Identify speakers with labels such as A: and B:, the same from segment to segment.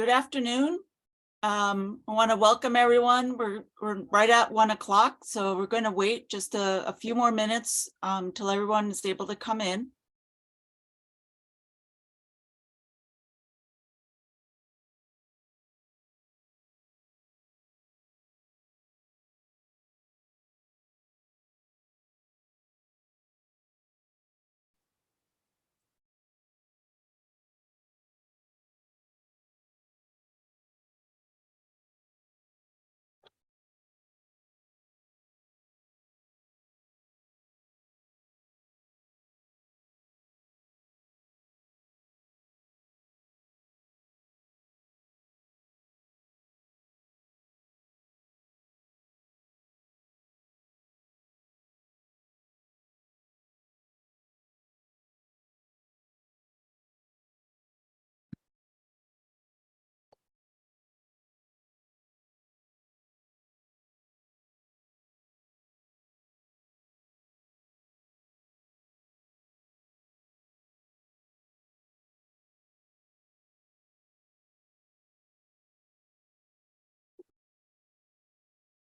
A: Good afternoon. I want to welcome everyone. We're right at 1 o'clock, so we're going to wait just a few more minutes till everyone is able to come in.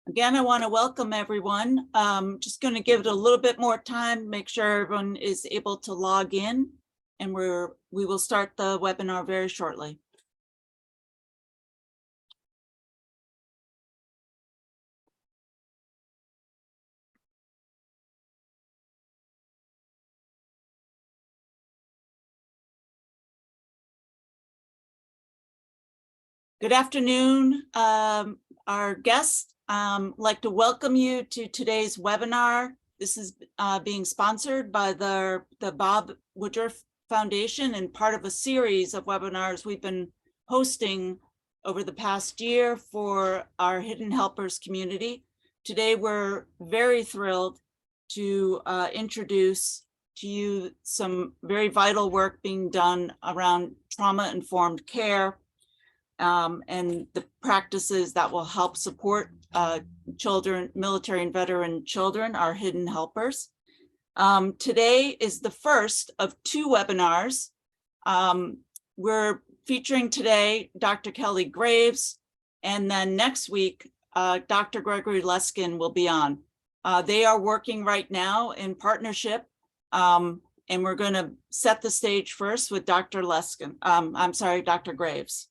A: Again, I want to welcome everyone. Just going to give it a little bit more time, make sure everyone is able to log in, and we will start the webinar very shortly. Good afternoon, our guests. I'd like to welcome you to today's webinar. This is being sponsored by the Bob Woodruff Foundation and part of a series of webinars we've been hosting over the past year for our Hidden Helpers community. Today, we're very thrilled to introduce to you some very vital work being done around trauma-informed care and the practices that will help support children, military and veteran children, our hidden helpers. Today is the first of two webinars. We're featuring today Dr. Kelly Graves, and then next week, Dr. Gregory Leskin will be on. They are working right now in partnership, and we're going to set the stage first with Dr. Leskin. Dr. Graves.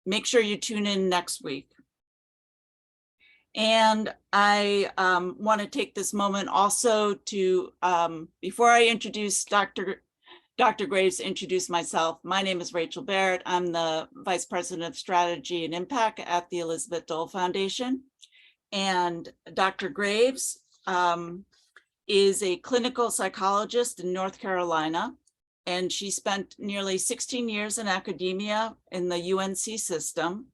A: Make sure you tune in next week. And I want to take this moment also to, before I introduce Dr. Graves, introduce myself. My name is Rachel Barrett. I'm the Vice President of Strategy and Impact at the Elizabeth Dole Foundation. And Dr. Graves is a clinical psychologist in North Carolina. And she spent nearly 16 years in academia in the UNC system.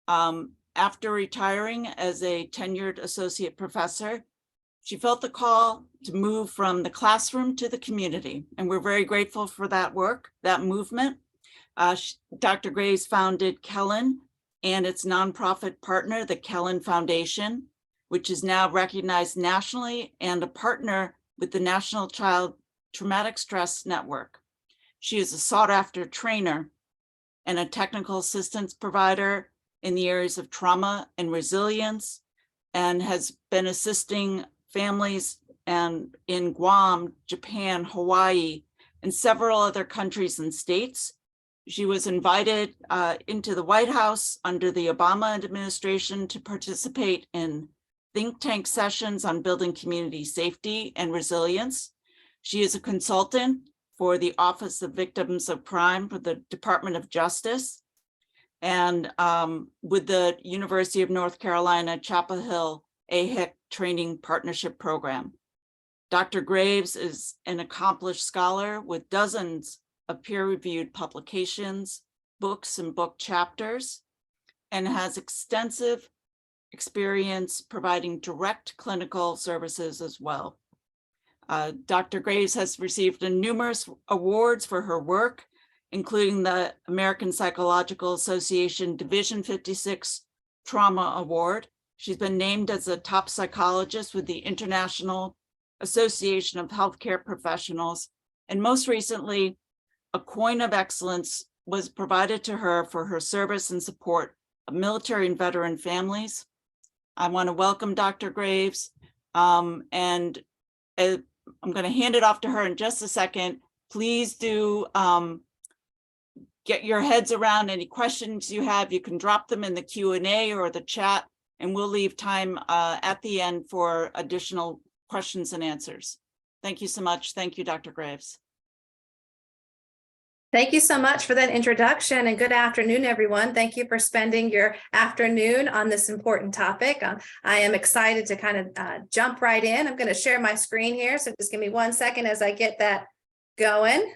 A: After retiring as a tenured associate professor, she felt the call to move from the classroom to the community. And we're very grateful for that work, that movement. Dr. Graves founded Kellen and its nonprofit partner, the Kellen Foundation, which is now recognized nationally and a partner with the National Child Traumatic Stress Network. She is a sought-after trainer and a technical assistance provider in the areas of trauma and resilience, and has been assisting families and in Guam, Japan, Hawaii, and several other countries and states. She was invited into the White House under the Obama administration to participate in think tank sessions on building community safety and resilience. She is a consultant for the Office of Victims of Crime for the Department of Justice, and with the University of North Carolina Chapel Hill AHIC Training Partnership Program. Dr. Graves is an accomplished scholar with dozens of peer-reviewed publications, books, and book chapters, and has extensive experience providing direct clinical services as well. Dr. Graves has received numerous awards for her work, including the American Psychological Association Division 56 Trauma Award. She's been named as a top psychologist with the International Association of Healthcare Professionals, and most recently a coin of excellence was provided to her for her service and support of military and veteran families. I want to welcome Dr. Graves, and I'm going to hand it off to her in just a second. Please do get your heads around any questions you have. You can drop them in the Q&A or the chat, and we'll leave time at the end for additional questions and answers. Thank you so much. Thank you, Dr. Graves.
B: Thank you so much for that introduction, and good afternoon, everyone. Thank you for spending your afternoon on this important topic. I am excited to kind of jump right in. I'm going to share my screen here, so just give me 1 second as I get that going.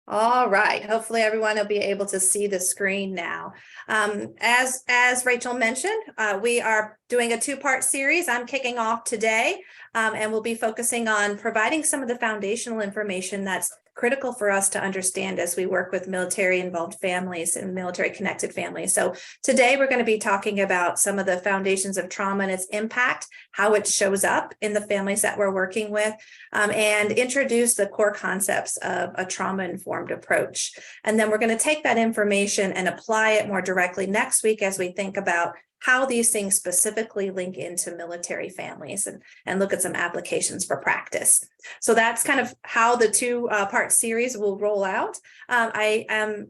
B: All right, hopefully everyone will be able to see the screen now. As Rachel mentioned, we are doing a two-part series. I'm kicking off today, and we'll be focusing on providing some of the foundational information that's critical for us to understand as we work with military-involved families and military-connected families. So today we're going to be talking about some of the foundations of trauma and its impact, how it shows up in the families that we're working with, and introduce the core concepts of a trauma-informed approach. And then we're going to take that information and apply it more directly next week as we think about how these things specifically link into military families and look at some applications for practice. So that's kind of how the two-part series will roll out. I am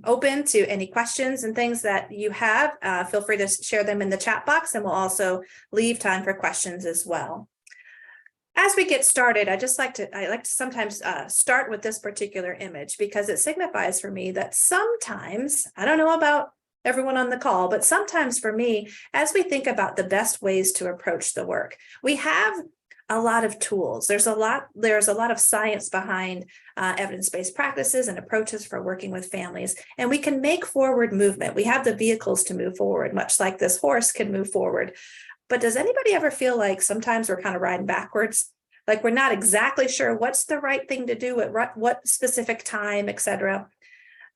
B: open to any questions and things that you have. Feel free to share them in the chat box, and we'll also leave time for questions as well. As we get started, I like to sometimes start with this particular image because it signifies for me that sometimes, I don't know about everyone on the call, but sometimes for me, as we think about the best ways to approach the work, we have a lot of tools. There's a lot of science behind evidence-based practices and approaches for working with families, and we can make forward movement. We have the vehicles to move forward, much like this horse can move forward. But does anybody ever feel like sometimes we're kind of riding backwards? Like we're not exactly sure what's the right thing to do at what specific time, et cetera.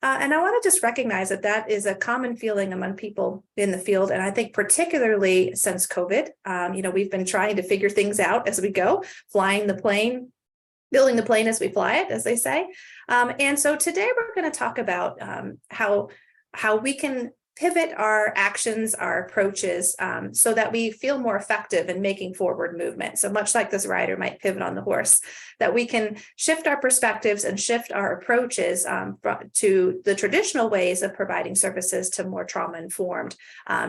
B: And I want to just recognize that that is a common feeling among people in the field. And I think particularly since COVID, we've been trying to figure things out as we go, flying the plane, building the plane as we fly it, as they say. And so today we're going to talk about how we can pivot our actions, our approaches, so that we feel more effective in making forward movement. So much like this rider might pivot on the horse, that we can shift our perspectives and shift our approaches to the traditional ways of providing services to more trauma-informed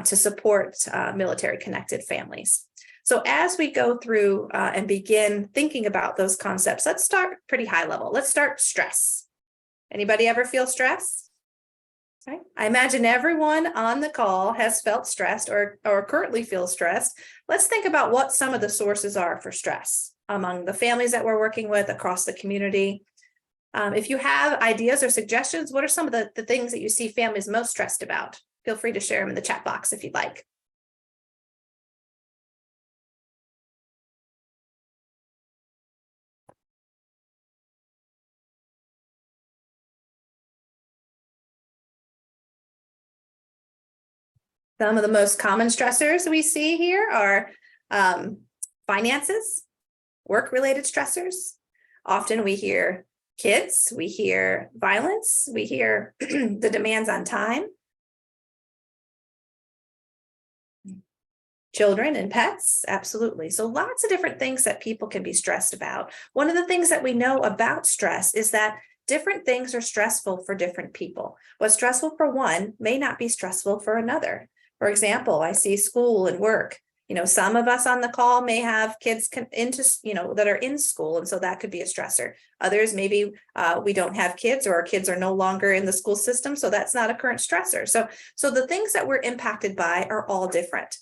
B: to support military-connected families. So as we go through and begin thinking about those concepts, let's start pretty high level. Let's start stress. Anybody ever feel stress? Okay. I imagine everyone on the call has felt stressed or currently feels stressed. Let's think about what some of the sources are for stress among the families that we're working with across the community. If you have ideas or suggestions, what are some of the things that you see families most stressed about? Feel free to share them in the chat box if you'd like. Some of the most common stressors we see here are finances, work-related stressors. Often we hear kids, we hear violence, we hear the demands on time. Children and pets, absolutely. So lots of different things that people can be stressed about. One of the things that we know about stress is that different things are stressful for different people. What's stressful for one may not be stressful for another. For example, I see school and work. Some of us on the call may have kids that are in school, and so that could be a stressor. Others, maybe we don't have kids, or our kids are no longer in the school system, so that's not a current stressor. So the things that we're impacted by are all different.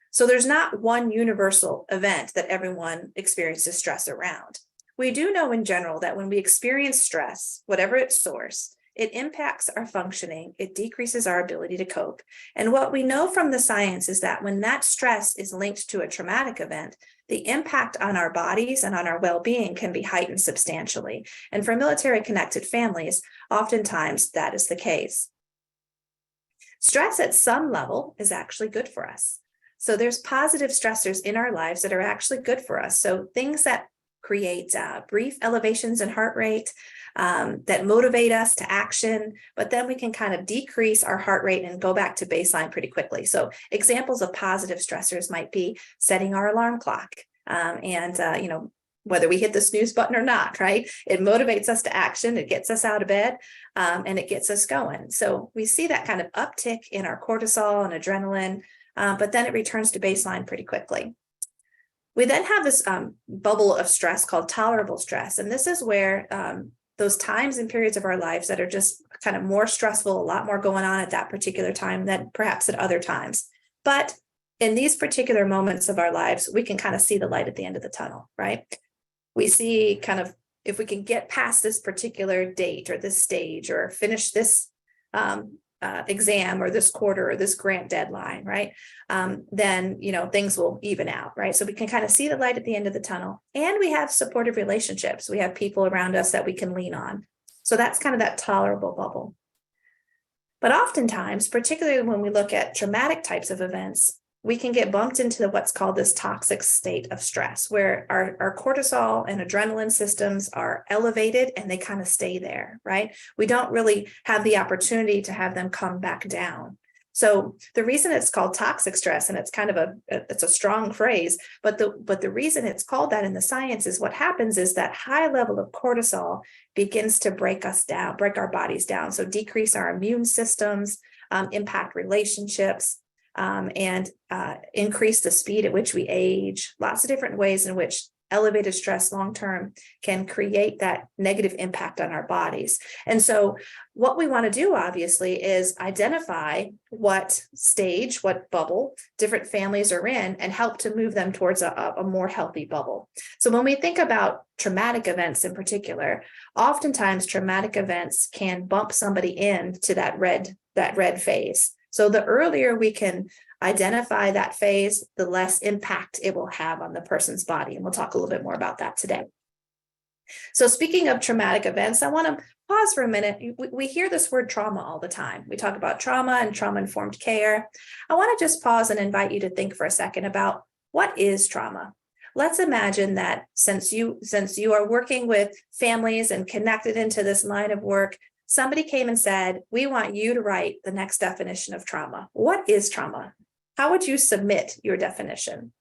B: So there's not one universal event that everyone experiences stress around. We do know in general that when we experience stress, whatever its source, it impacts our functioning, it decreases our ability to cope. And what we know from the science is that when that stress is linked to a traumatic event, the impact on our bodies and on our well-being can be heightened substantially. And for military-connected families, oftentimes that is the case. Stress at some level is actually good for us. So there's positive stressors in our lives that are actually good for us. So things that create brief elevations in heart rate that motivate us to action, but then we can kind of decrease our heart rate and go back to baseline pretty quickly. So examples of positive stressors might be setting our alarm clock and whether we hit the snooze button or not, right? It motivates us to action, it gets us out of bed, and it gets us going. So we see that kind of uptick in our cortisol and adrenaline, but then it returns to baseline pretty quickly. We then have this bubble of stress called tolerable stress. And this is where those times and periods of our lives that are just kind of more stressful, a lot more going on at that particular time than perhaps at other times. But in these particular moments of our lives, we can kind of see the light at the end of the tunnel, right? We see kind of if we can get past this particular date or this stage or finish this exam or this quarter or this grant deadline, right? Then, things will even out, right? So we can kind of see the light at the end of the tunnel, and we have supportive relationships. We have people around us that we can lean on. So that's kind of that tolerable bubble. But oftentimes, particularly when we look at traumatic types of events, we can get bumped into what's called this toxic state of stress, where our cortisol and adrenaline systems are elevated and they kind of stay there, right? We don't really have the opportunity to have them come back down. So the reason it's called toxic stress, and it's kind of it's a strong phrase, but the reason it's called that in the science is what happens is that high level of cortisol begins to break us down, break our bodies down. So decrease our immune systems, impact relationships, and increase the speed at which we age. Lots of different ways in which elevated stress long-term can create that negative impact on our bodies. And so what we want to do, obviously, is identify what stage, what bubble different families are in and help to move them towards a more healthy bubble. So when we think about traumatic events in particular, oftentimes traumatic events can bump somebody into that red phase. So the earlier we can identify that phase, the less impact it will have on the person's body. And we'll talk a little bit more about that today. So speaking of traumatic events, I want to pause for a minute. We hear this word trauma all the time. We talk about trauma and trauma-informed care. I want to just pause and invite you to think for a second about what is trauma. Let's imagine that since you are working with families and connected into this line of work, somebody came and said, we want you to write the next definition of trauma. What is trauma? How would you submit your definition?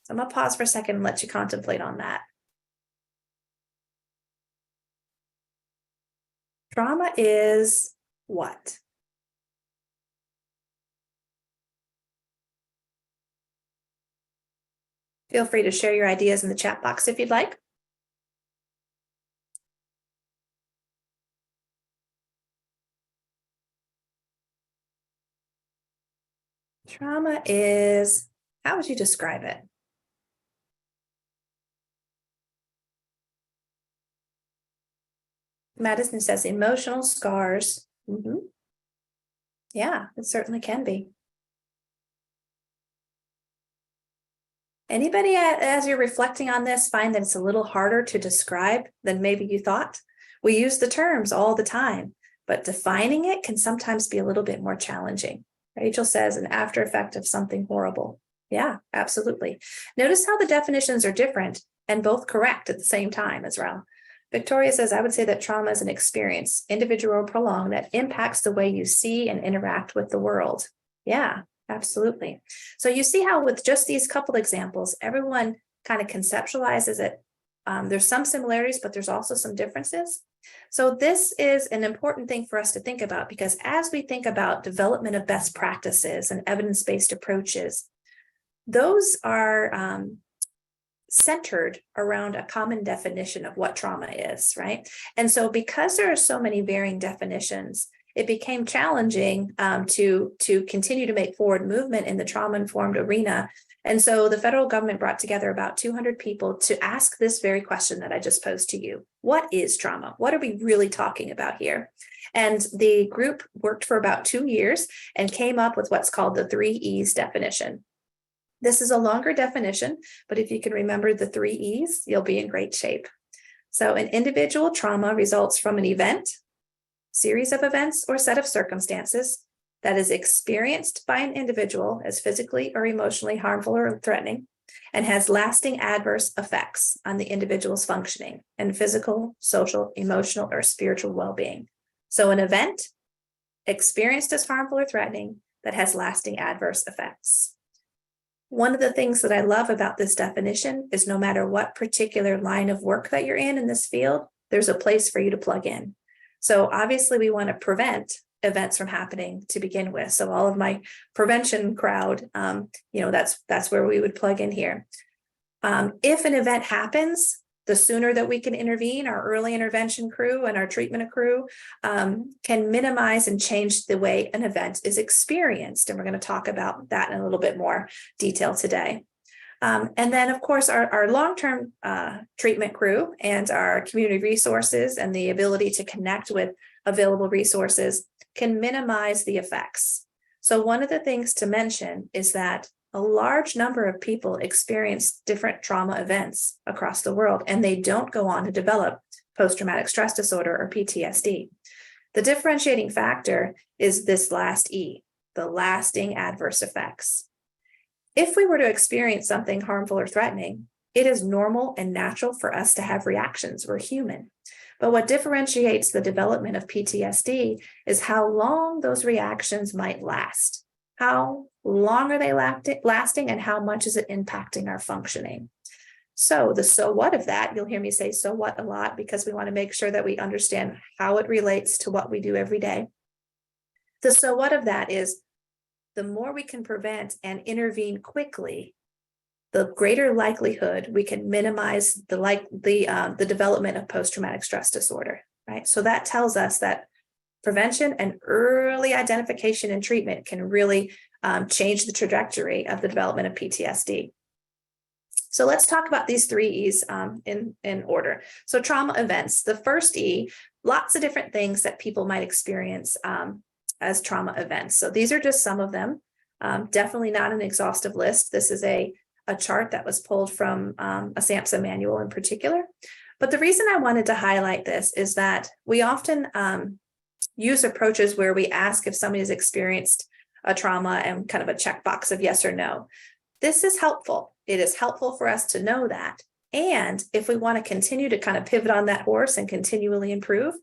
B: So I'm going to pause for a second and let you contemplate on that. Trauma is what? Feel free to share your ideas in the chat box if you'd like. Trauma is, how would you describe it? Madison says emotional scars. Yeah, it certainly can be. Anybody, as you're reflecting on this, find that it's a little harder to describe than maybe you thought? We use the terms all the time, but defining it can sometimes be a little bit more challenging. Rachel says an after effect of something horrible. Yeah, absolutely. Notice how the definitions are different and both correct at the same time as well. Victoria says, I would say that trauma is an experience, individual or prolonged, that impacts the way you see and interact with the world. Yeah, absolutely. So you see how with just these couple examples, everyone kind of conceptualizes it. There's some similarities, but there's also some differences. So this is an important thing for us to think about, because as we think about development of best practices and evidence-based approaches, those are centered around a common definition of what trauma is, right? And so because there are so many varying definitions, it became challenging to continue to make forward movement in the trauma-informed arena. And so the federal government brought together about 200 people to ask this very question that I just posed to you. What is trauma? What are we really talking about here? And the group worked for about 2 years and came up with what's called the 3 E's definition. This is a longer definition, but if you can remember the 3 E's, you'll be in great shape. So an individual trauma results from an event, series of events, or set of circumstances that is experienced by an individual as physically or emotionally harmful or threatening, and has lasting adverse effects on the individual's functioning and physical, social, emotional, or spiritual well-being. So an event experienced as harmful or threatening that has lasting adverse effects. One of the things that I love about this definition is no matter what particular line of work that you're in this field, there's a place for you to plug in. So obviously we want to prevent events from happening to begin with. So all of my prevention crowd, that's where we would plug in here. If an event happens, the sooner that we can intervene, our early intervention crew and our treatment crew can minimize and change the way an event is experienced. And we're going to talk about that in a little bit more detail today. And then, of course, our long-term treatment crew and our community resources and the ability to connect with available resources can minimize the effects. So one of the things to mention is that a large number of people experience different trauma events across the world, and they don't go on to develop post-traumatic stress disorder or PTSD. The differentiating factor is this last E, the lasting adverse effects. If we were to experience something harmful or threatening, it is normal and natural for us to have reactions. We're human. But what differentiates the development of PTSD is how long those reactions might last. How long are they lasting, and how much is it impacting our functioning? So the so what of that, you'll hear me say so what a lot because we want to make sure that we understand how it relates to what we do every day. The so what of that is the more we can prevent and intervene quickly, the greater likelihood we can minimize the development of post-traumatic stress disorder, right? So that tells us that prevention and early identification and treatment can really change the trajectory of the development of PTSD. So let's talk about these three E's in order. So trauma events, the first E, lots of different things that people might experience as trauma events. So these are just some of them, definitely not an exhaustive list. This is a chart that was pulled from a SAMHSA manual in particular. But the reason I wanted to highlight this is that we often use approaches where we ask if somebody has experienced a trauma and kind of a checkbox of yes or no. This is helpful. It is helpful for us to know that. And if we want to continue to kind of pivot on that horse and continually improve,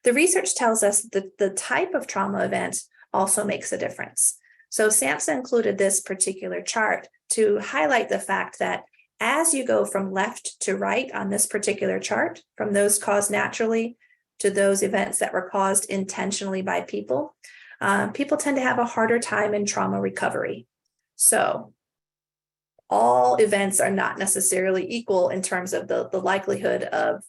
B: the research tells us that the type of trauma event also makes a difference. So SAMHSA included this particular chart to highlight the fact that as you go from left to right on this particular chart, from those caused naturally to those events that were caused intentionally by people, people tend to have a harder time in trauma recovery. So all events are not necessarily equal in terms of the likelihood of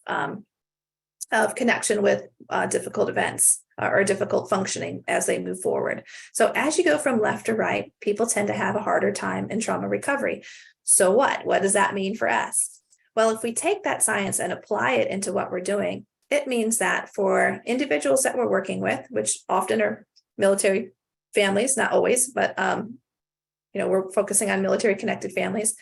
B: connection with difficult events or difficult functioning as they move forward. So as you go from left to right, people tend to have a harder time in trauma recovery. So what? What does that mean for us? Well, if we take that science and apply it into what we're doing, it means that for individuals that we're working with, which often are military families, not always, but we're focusing on military connected families,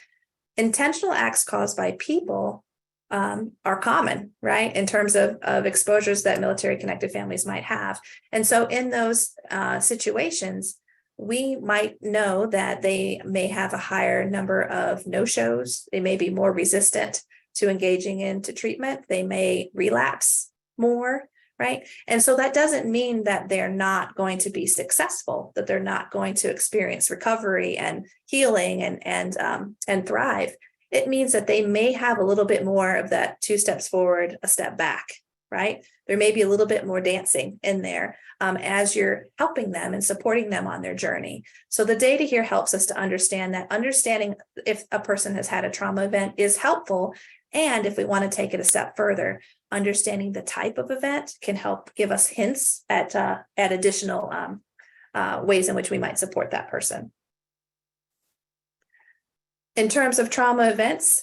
B: intentional acts caused by people are common, right? In terms of exposures that military connected families might have. And so in those situations, we might know that they may have a higher number of no-shows. They may be more resistant to engaging into treatment. They may relapse more, right? And so that doesn't mean that they're not going to be successful, that they're not going to experience recovery and healing and thrive. It means that they may have a little bit more of that 2 steps forward, a step back, right? There may be a little bit more dancing in there as you're helping them and supporting them on their journey. So the data here helps us to understand that understanding if a person has had a trauma event is helpful. And if we want to take it a step further, understanding the type of event can help give us hints at additional ways in which we might support that person. In terms of trauma events,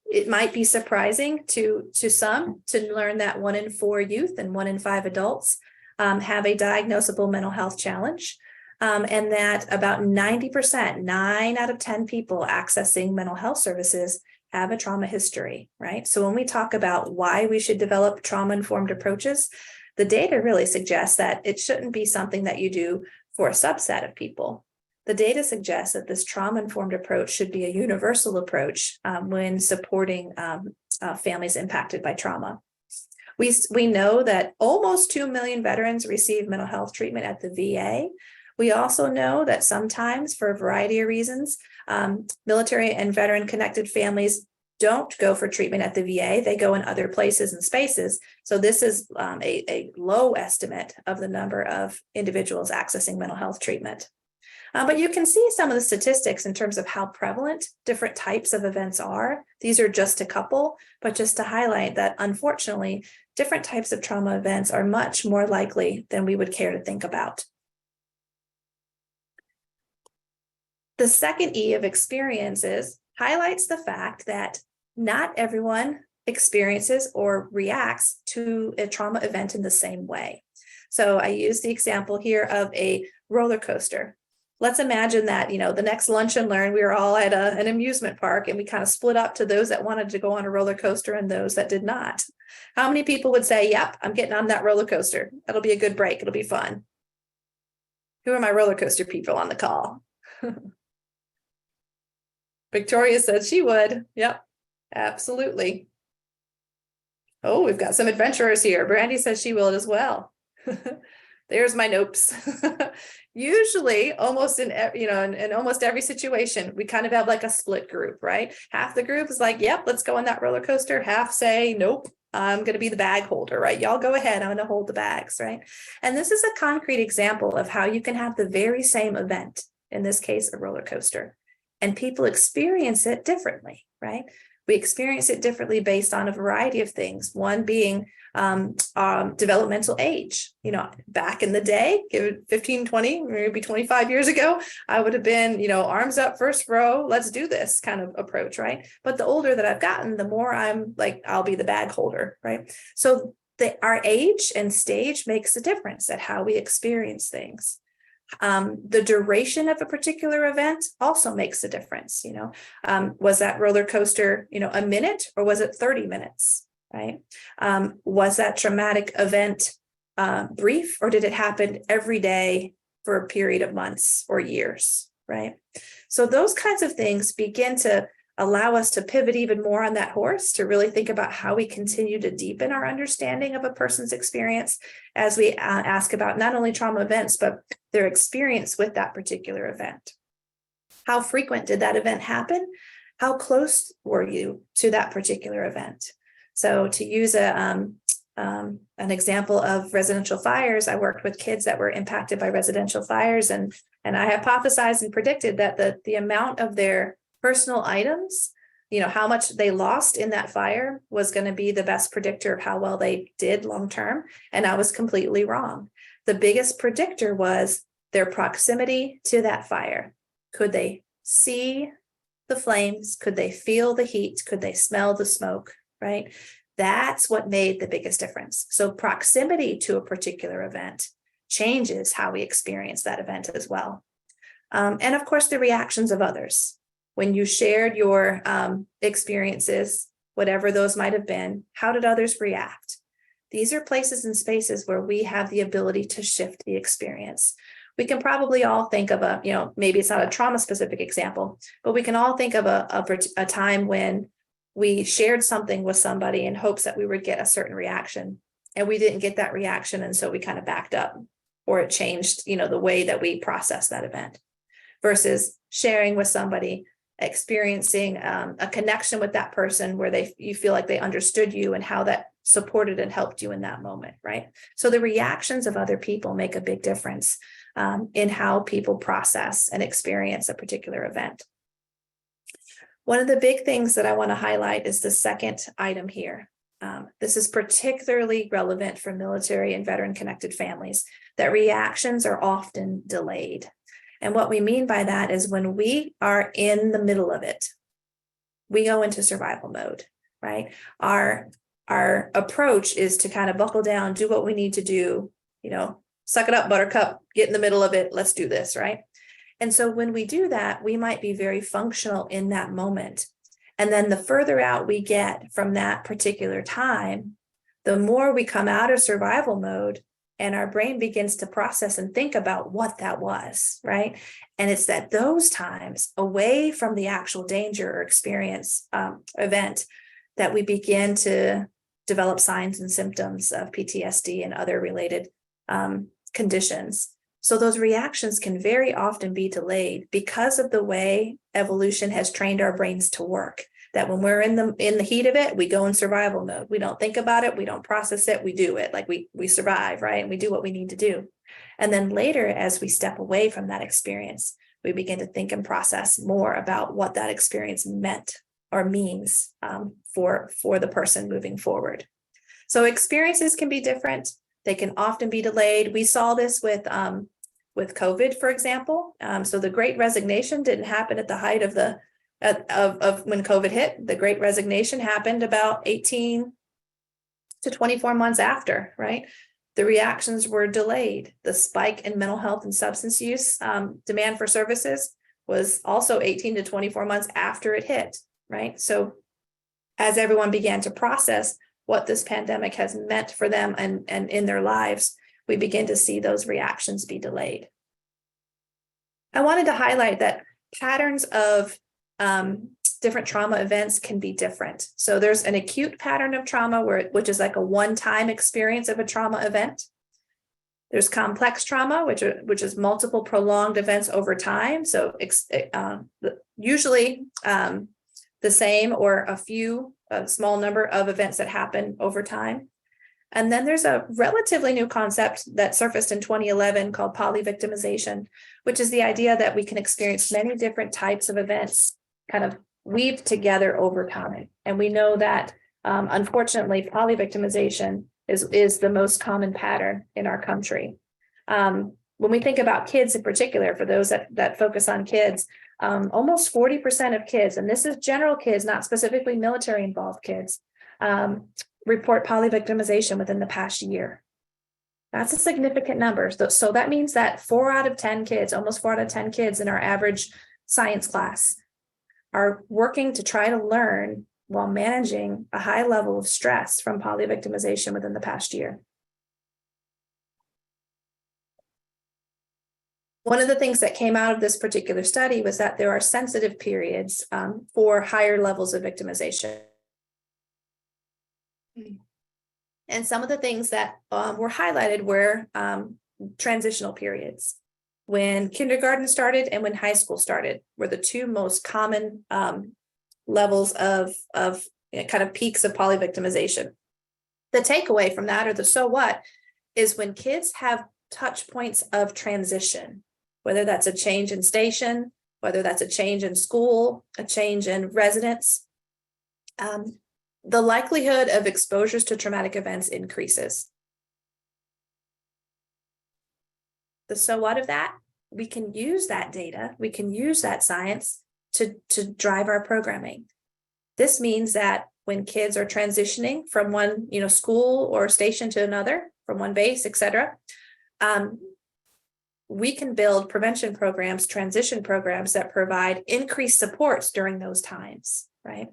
B: it might be surprising to some to learn that 1 in 4 youth and 1 in 5 adults have a diagnosable mental health challenge, and that about 90%, 9 out of 10 people accessing mental health services have a trauma history, right? So when we talk about why we should develop trauma-informed approaches, the data really suggests that it shouldn't be something that you do for a subset of people. the data suggests that this trauma-informed approach should be a universal approach when supporting families impacted by trauma. We know that almost 2 million veterans receive mental health treatment at the VA. We also know that sometimes, for a variety of reasons, military and veteran-connected families don't go for treatment at the VA. They go in other places and spaces. So this is a low estimate of the number of individuals accessing mental health treatment. But you can see some of the statistics in terms of how prevalent different types of events are. These are just a couple, but just to highlight that, unfortunately, different types of trauma events are much more likely than we would care to think about. The second E of experiences highlights the fact that not everyone experiences or reacts to a trauma event in the same way. So I use the example here of a roller coaster. Let's imagine that, the next lunch and learn, we were all at an amusement park and we kind of split up to those that wanted to go on a roller coaster and those that did not. How many people would say, yep, I'm getting on that roller coaster. That'll be a good break. It'll be fun. Who are my roller coaster people on the call? Victoria said she would. Yep, absolutely. Oh, we've got some adventurers here. Brandy says she will as well. There's my notes. Usually, almost in almost every situation, we kind of have like a split group, right? Half the group is like, yep, let's go on that roller coaster. Half say, nope, I'm going to be the bag holder, right? Y'all go ahead. I'm going to hold the bags, right? And this is a concrete example of how you can have the very same event, in this case, a roller coaster, and people experience it differently, right? We experience it differently based on a variety of things. One being developmental age. Back in the day, give it 15, 20, maybe 25 years ago, I would have been, arms up, first row, let's do this kind of approach, right? But the older that I've gotten, the more I'm like, I'll be the bag holder, right? So our age and stage makes a difference at how we experience things. The duration of a particular event also makes a difference. Was that roller coaster, a minute, or was it 30 minutes, right? Was that traumatic event brief, or did it happen every day for a period of months or years, right? So those kinds of things begin to allow us to pivot even more on that horse, to really think about how we continue to deepen our understanding of a person's experience as we ask about not only trauma events, but their experience with that particular event. How frequent did that event happen? How close were you to that particular event? So to use an example of residential fires, I worked with kids that were impacted by residential fires, and I hypothesized and predicted that the amount of their personal items, how much they lost in that fire, was going to be the best predictor of how well they did long term. And I was completely wrong. The biggest predictor was their proximity to that fire. Could they see the flames? Could they feel the heat? Could they smell the smoke? Right? That's what made the biggest difference. So proximity to a particular event changes how we experience that event as well. And of course, the reactions of others. When you shared your experiences, whatever those might have been, how did others react? These are places and spaces where we have the ability to shift the experience. We can probably all think of maybe it's not a trauma-specific example, but we can all think of a time when we shared something with somebody in hopes that we would get a certain reaction, and we didn't get that reaction, and so we kind of backed up, or it changed, the way that we process that event, versus sharing with somebody, experiencing a connection with that person where you feel like they understood you and how that supported and helped you in that moment, right? So the reactions of other people make a big difference in how people process and experience a particular event. One of the big things that I want to highlight is the second item here. This is particularly relevant for military and veteran-connected families, that reactions are often delayed. And what we mean by that is when we are in the middle of it, we go into survival mode, right? Our approach is to kind of buckle down, do what we need to do, suck it up, buttercup, get in the middle of it, let's do this, right? And so when we do that, we might be very functional in that moment. And then the further out we get from that particular time, the more we come out of survival mode, and our brain begins to process and think about what that was, right? And it's at those times away from the actual danger or experience event that we begin to develop signs and symptoms of PTSD and other related conditions. So those reactions can very often be delayed because of the way evolution has trained our brains to work. That when we're in the heat of it, we go in survival mode. We don't think about it, we don't process it, we do it. Like we survive, right? And we do what we need to do. And then later, as we step away from that experience, we begin to think and process more about what that experience meant or means for the person moving forward. So experiences can be different. They can often be delayed. We saw this with COVID, for example. So the Great Resignation didn't happen at the height of when COVID hit. The Great Resignation happened about 18 to 24 months after, right? The reactions were delayed. The spike in mental health and substance use demand for services was also 18 to 24 months after it hit, right? So as everyone began to process what this pandemic has meant for them and in their lives, we begin to see those reactions be delayed. I wanted to highlight that patterns of different trauma events can be different. So there's an acute pattern of trauma which is like a one-time experience of a trauma event. There's complex trauma, which is multiple prolonged events over time. So usually the same or a small number of events that happen over time. And then there's a relatively new concept that surfaced in 2011 called polyvictimization, which is the idea that we can experience many different types of events kind of weaved together over time. And we know that, unfortunately, polyvictimization is the most common pattern in our country. When we think about kids in particular, for those that focus on kids, almost 40% of kids, and this is general kids, not specifically military involved kids, report polyvictimization within the past year. That's a significant number. So that means that 4 out of 10 kids, almost 4 out of 10 kids in our average science class are working to try to learn while managing a high level of stress from polyvictimization within the past year. One of the things that came out of this particular study was that there are sensitive periods for higher levels of victimization. And some of the things that were highlighted were transitional periods. When kindergarten started and when high school started were the two most common levels of kind of peaks of polyvictimization. The takeaway from that, or the so what, is when kids have touch points of transition, whether that's a change in station, whether that's a change in school, a change in residence, the likelihood of exposures to traumatic events increases. The so what of that, we can use that data, we can use that science to drive our programming. This means that when kids are transitioning from one school or station to another, from one base, et cetera, we can build prevention programs, transition programs that provide increased supports during those times, right?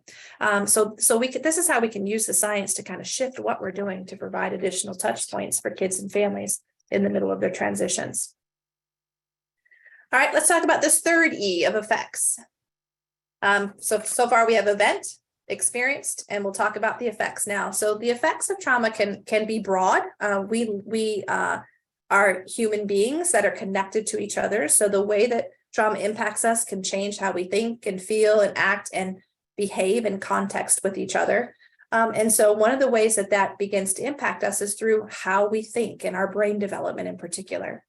B: So this is how we can use the science to kind of shift what we're doing to provide additional touch points for kids and families in the middle of their transitions. All right, let's talk about this third E of effects. So far we have event, experienced, and we'll talk about the effects now. So the effects of trauma can be broad. We are human beings that are connected to each other. So the way that trauma impacts us can change how we think and feel and act and behave in context with each other. And so one of the ways that begins to impact us is through how we think and our brain development in particular.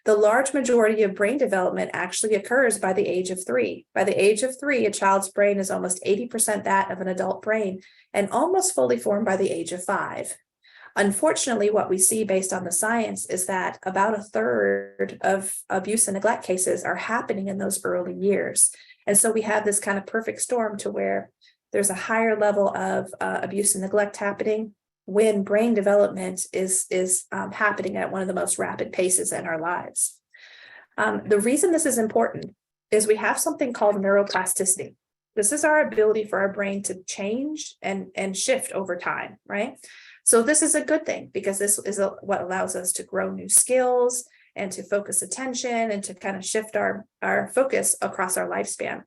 B: The large majority of brain development actually occurs by the age of 3. By the age of 3, a child's brain is almost 80% that of an adult brain and almost fully formed by the age of 5. Unfortunately, what we see based on the science is that about a third of abuse and neglect cases are happening in those early years. And so we have this kind of perfect storm to where there's a higher level of abuse and neglect happening when brain development is happening at one of the most rapid paces in our lives. The reason this is important is we have something called neuroplasticity. This is our ability for our brain to change and shift over time, right? So this is a good thing because this is what allows us to grow new skills and to focus attention and to kind of shift our focus across our lifespan.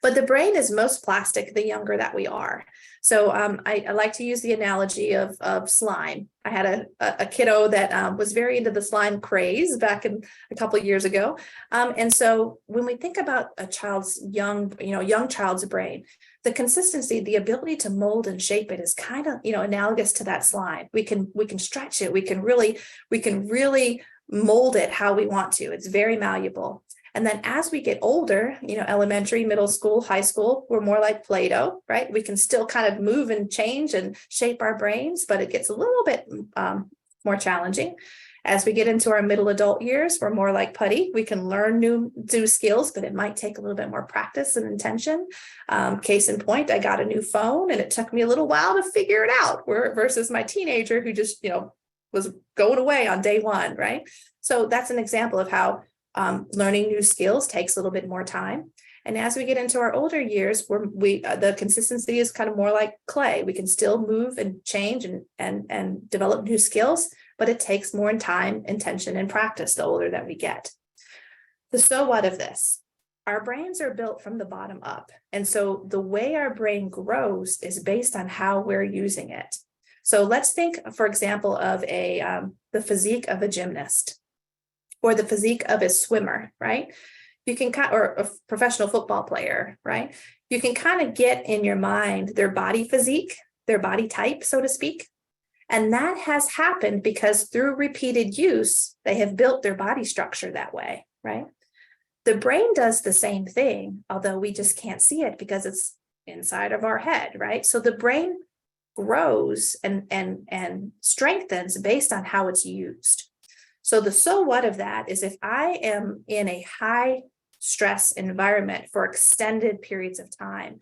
B: But the brain is most plastic the younger that we are. So I like to use the analogy of slime. I had a kiddo that was very into the slime craze back in a couple of years ago. And so when we think about a child's young child's brain, the consistency, the ability to mold and shape it is kind of, analogous to that slime. We can stretch it. We can really mold it how we want to. It's very malleable. And then as we get older, elementary, middle school, high school, we're more like Play-Doh, right? We can still kind of move and change and shape our brains, but it gets a little bit more challenging. As we get into our middle adult years, we're more like putty. We can learn new skills, but it might take a little bit more practice and intention. Case in point, I got a new phone and it took me a little while to figure it out versus my teenager who just, was going away on day one, right? So that's an example of how learning new skills takes a little bit more time. And as we get into our older years, the consistency is kind of more like clay. We can still move and change and develop new skills, but it takes more time, intention, and practice the older that we get. So what of this? Our brains are built from the bottom up. And so the way our brain grows is based on how we're using it. So let's think, for example, of the physique of a gymnast or the physique of a swimmer, right? You can or a professional football player, right? You can kind of get in your mind their body physique, their body type, so to speak. And that has happened because through repeated use, they have built their body structure that way, right? The brain does the same thing, although we just can't see it because it's inside of our head, right? So the brain grows and strengthens based on how it's used. So what of that is if I am in a high stress environment for extended periods of time,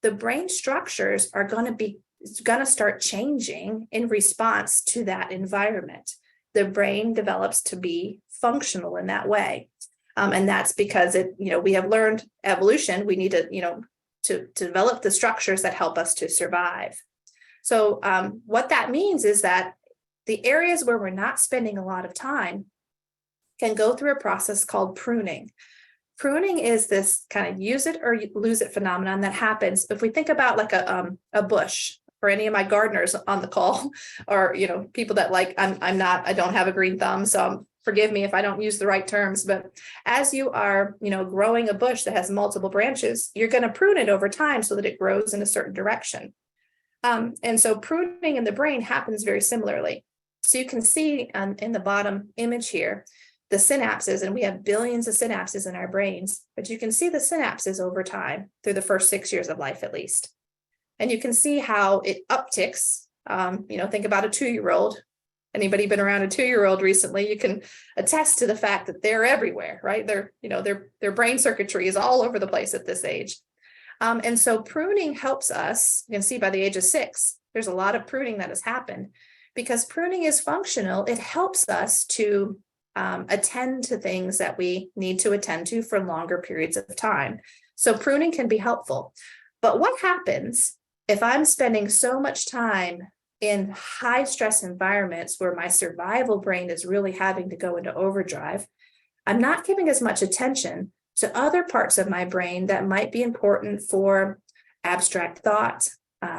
B: the brain structures are going to start changing in response to that environment. The brain develops to be functional in that way. And that's because we have learned evolution. We need to develop the structures that help us to survive. So what that means is that the areas where we're not spending a lot of time can go through a process called pruning. Pruning is this kind of use it or lose it phenomenon that happens. If we think about like a bush, for any of my gardeners on the call, or people that I don't have a green thumb, so forgive me if I don't use the right terms, but as you are, growing a bush that has multiple branches, you're going to prune it over time so that it grows in a certain direction. And so pruning in the brain happens very similarly. So you can see in the bottom image here, the synapses, and we have billions of synapses in our brains, but you can see the synapses over time through the first 6 years of life, at least. And you can see how it upticks. Think about a 2-year-old. Anybody been around a 2-year-old recently? You can attest to the fact that they're everywhere, right? Their brain circuitry is all over the place at this age. And so pruning helps us. You can see by the age of 6, there's a lot of pruning that has happened because pruning is functional. It helps us to attend to things that we need to attend to for longer periods of time. So pruning can be helpful. But what happens if I'm spending so much time in high stress environments where my survival brain is really having to go into overdrive? I'm not giving as much attention to other parts of my brain that might be important for abstract thought,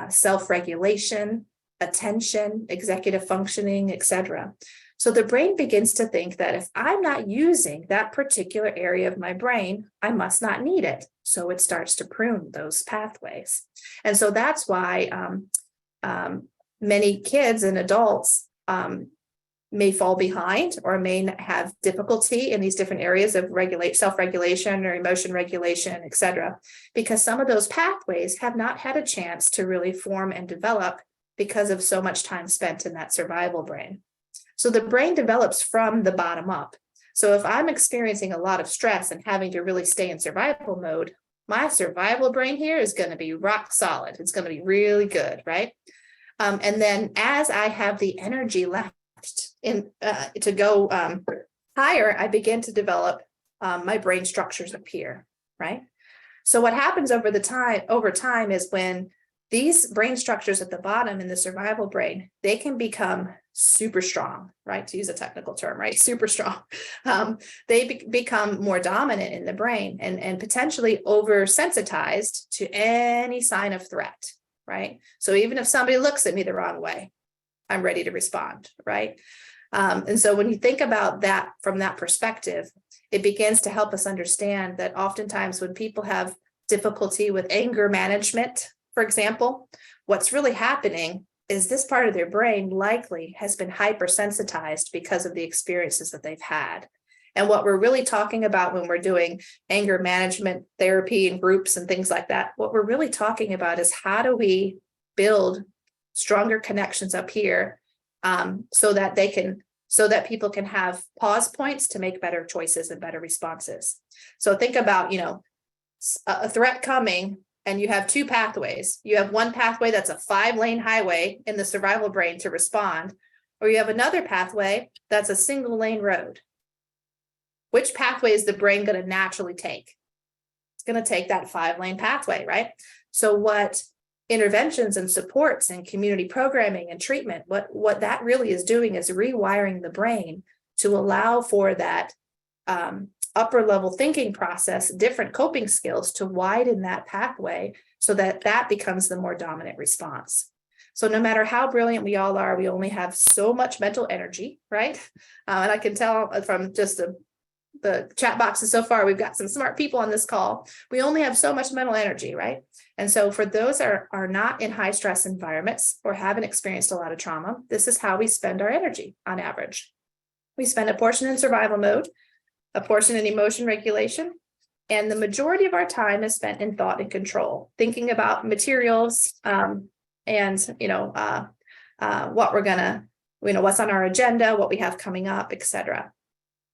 B: self-regulation, attention, executive functioning, etc. So the brain begins to think that if I'm not using that particular area of my brain, I must not need it. So it starts to prune those pathways. And so that's why many kids and adults may fall behind or may have difficulty in these different areas of self-regulation or emotion regulation, etc., because some of those pathways have not had a chance to really form and develop because of so much time spent in that survival brain. So the brain develops from the bottom up. So if I'm experiencing a lot of stress and having to really stay in survival mode, my survival brain here is going to be rock solid. It's going to be really good, right? And then as I have the energy left to go higher, I begin to develop my brain structures appear, right? So what happens over time is when these brain structures at the bottom in the survival brain, they can become super strong, right? To use a technical term, right? Super strong. They become more dominant in the brain and potentially oversensitized to any sign of threat, right? So even if somebody looks at me the wrong way, I'm ready to respond, right? And so when you think about that from that perspective, it begins to help us understand that oftentimes when people have difficulty with anger management, for example, what's really happening is this part of their brain likely has been hypersensitized because of the experiences that they've had. And what we're really talking about when we're doing anger management therapy and groups and things like that, what we're really talking about is how do we build stronger connections up here so that people can have pause points to make better choices and better responses. So think about, a threat coming, and you have two pathways. You have one pathway that's a 5-lane highway in the survival brain to respond, or you have another pathway that's a single lane road. Which pathway is the brain going to naturally take? It's going to take that 5-lane pathway, right? So what interventions and supports and community programming and treatment, what that really is doing is rewiring the brain to allow for that upper level thinking process, different coping skills to widen that pathway so that that becomes the more dominant response. So no matter how brilliant we all are, we only have so much mental energy, right? And I can tell from just the chat boxes so far, we've got some smart people on this call. We only have so much mental energy, right? And so for those that are not in high stress environments or haven't experienced a lot of trauma, this is how we spend our energy on average. We spend a portion in survival mode, a portion in emotion regulation, and the majority of our time is spent in thought and control, thinking about materials and what we're gonna, what's on our agenda, what we have coming up, etc.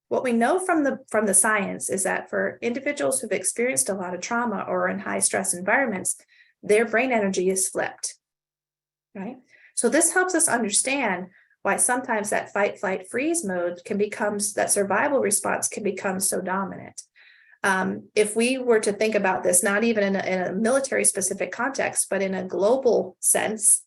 B: What we know from the science is that for individuals who've experienced a lot of trauma or in high stress environments, their brain energy is flipped, right? So this helps us understand why sometimes that fight, flight, freeze mode that survival response can become so dominant. If we were to think about this, not even in a military specific context, but in a global sense,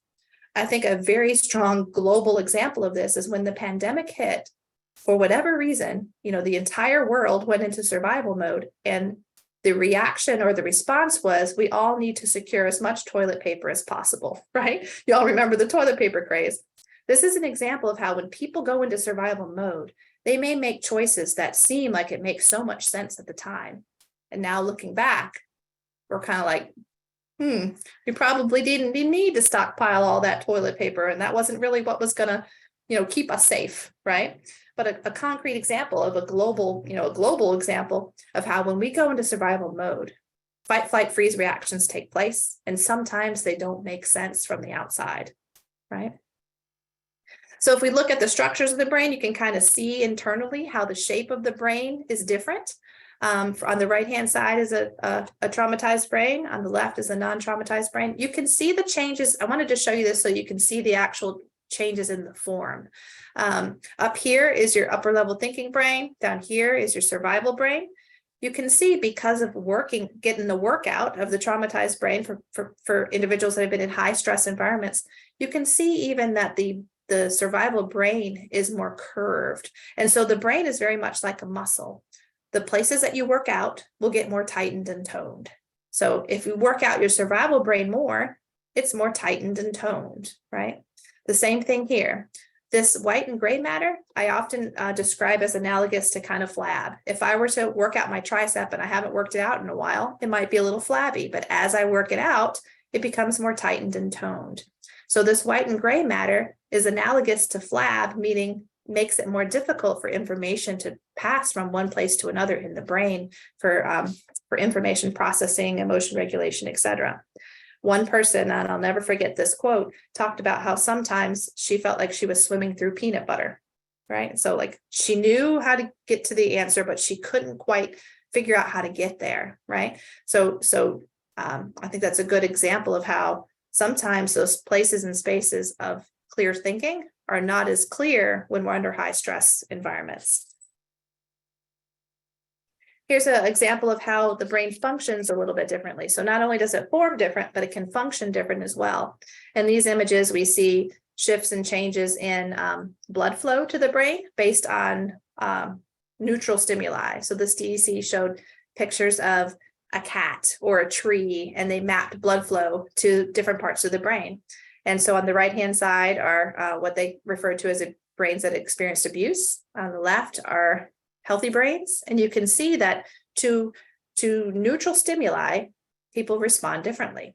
B: I think a very strong global example of this is when the pandemic hit. For whatever reason, the entire world went into survival mode, and the reaction or the response was, we all need to secure as much toilet paper as possible, right? You all remember the toilet paper craze. This is an example of how when people go into survival mode, they may make choices that seem like it makes so much sense at the time. And now looking back, we're kind of like, we probably didn't need to stockpile all that toilet paper. And that wasn't really what was going to, keep us safe, right? But a concrete example of a global example of how when we go into survival mode, fight, flight, freeze reactions take place. And sometimes they don't make sense from the outside, right? So if we look at the structures of the brain, you can kind of see internally how the shape of the brain is different. On the right-hand side is a traumatized brain. On the left is a non-traumatized brain. You can see the changes. I wanted to show you this so you can see the actual changes in the form. Up here is your upper level thinking brain. Down here is your survival brain. You can see because of getting the workout of the traumatized brain for individuals that have been in high stress environments, you can see even that the survival brain is more curved. And so the brain is very much like a muscle. The places that you work out will get more tightened and toned. So if you work out your survival brain more, it's more tightened and toned, right? The same thing here. This white and gray matter, I often describe as analogous to kind of flab. If I were to work out my tricep and I haven't worked it out in a while, it might be a little flabby, but as I work it out, it becomes more tightened and toned. So this white and gray matter is analogous to flab, meaning makes it more difficult for information to pass from one place to another in the brain for information processing, emotion regulation, etc. One person, and I'll never forget this quote, talked about how sometimes she felt like she was swimming through peanut butter, right? So like she knew how to get to the answer, but she couldn't quite figure out how to get there, right? So I think that's a good example of how sometimes those places and spaces of clear thinking are not as clear when we're under high stress environments. Here's an example of how the brain functions a little bit differently. So not only does it form different, but it can function different as well. In these images, we see shifts and changes in blood flow to the brain based on neutral stimuli. So this DEC showed pictures of a cat or a tree, and they mapped blood flow to different parts of the brain. And so on the right-hand side are what they refer to as brains that experienced abuse. On the left are healthy brains. And you can see that to neutral stimuli, people respond differently.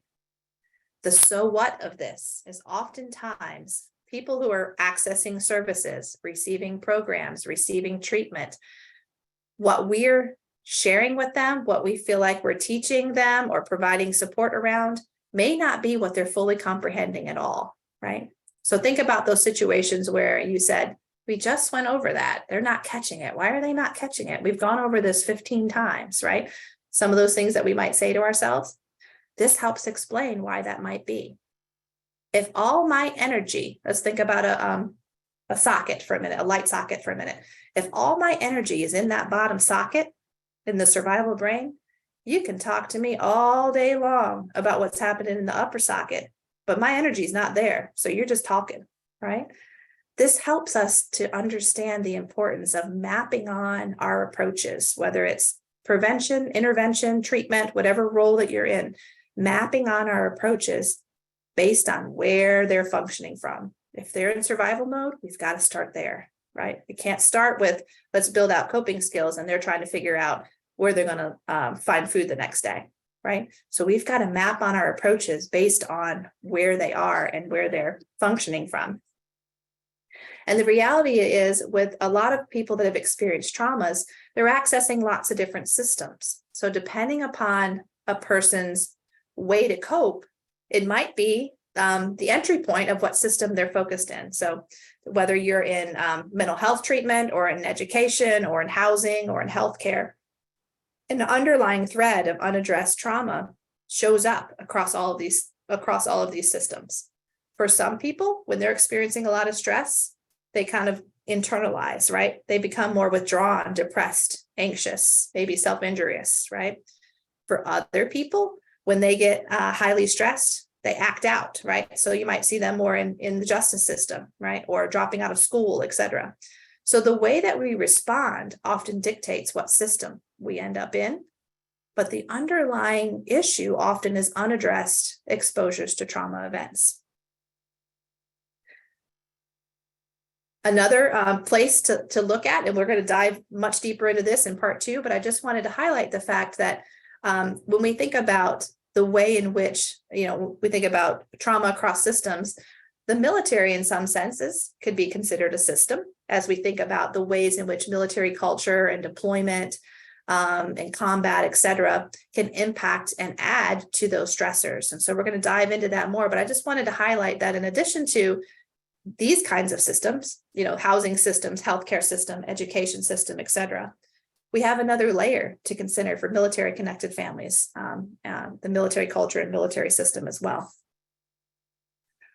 B: The so what of this is oftentimes people who are accessing services, receiving programs, receiving treatment, what we're sharing with them, what we feel like we're teaching them or providing support around may not be what they're fully comprehending at all, right? So think about those situations where you said, we just went over that. They're not catching it. Why are they not catching it? We've gone over this 15 times, right? Some of those things that we might say to ourselves. This helps explain why that might be. If all my energy, let's think about a socket for a minute, a light socket for a minute. If all my energy is in that bottom socket in the survival brain, you can talk to me all day long about what's happening in the upper socket, but my energy is not there. So you're just talking, right? This helps us to understand the importance of mapping on our approaches, whether it's prevention, intervention, treatment, whatever role that you're in, mapping on our approaches based on where they're functioning from. If they're in survival mode, we've got to start there, right? We can't start with, let's build out coping skills, and they're trying to figure out where they're going to find food the next day, right? So we've got to map on our approaches based on where they are and where they're functioning from. And the reality is, with a lot of people that have experienced traumas, they're accessing lots of different systems. So depending upon a person's way to cope, it might be the entry point of what system they're focused in. So whether you're in mental health treatment or in education or in housing or in healthcare, an underlying thread of unaddressed trauma shows up across all of these systems. For some people, when they're experiencing a lot of stress, they kind of internalize, right? They become more withdrawn, depressed, anxious, maybe self-injurious, right? For other people, when they get highly stressed, they act out, right? So you might see them more in the justice system, right? Or dropping out of school, et cetera. So the way that we respond often dictates what system we end up in, but the underlying issue often is unaddressed exposures to trauma events. Another place to look at, and we're going to dive much deeper into this in part 2, but I just wanted to highlight the fact that when we think about the way in which, we think about trauma across systems, the military in some senses could be considered a system as we think about the ways in which military culture and deployment and combat, et cetera, can impact and add to those stressors. And so we're going to dive into that more, but I just wanted to highlight that in addition to these kinds of systems, housing systems, healthcare system, education system, et cetera, we have another layer to consider for military connected families, the military culture and military system as well.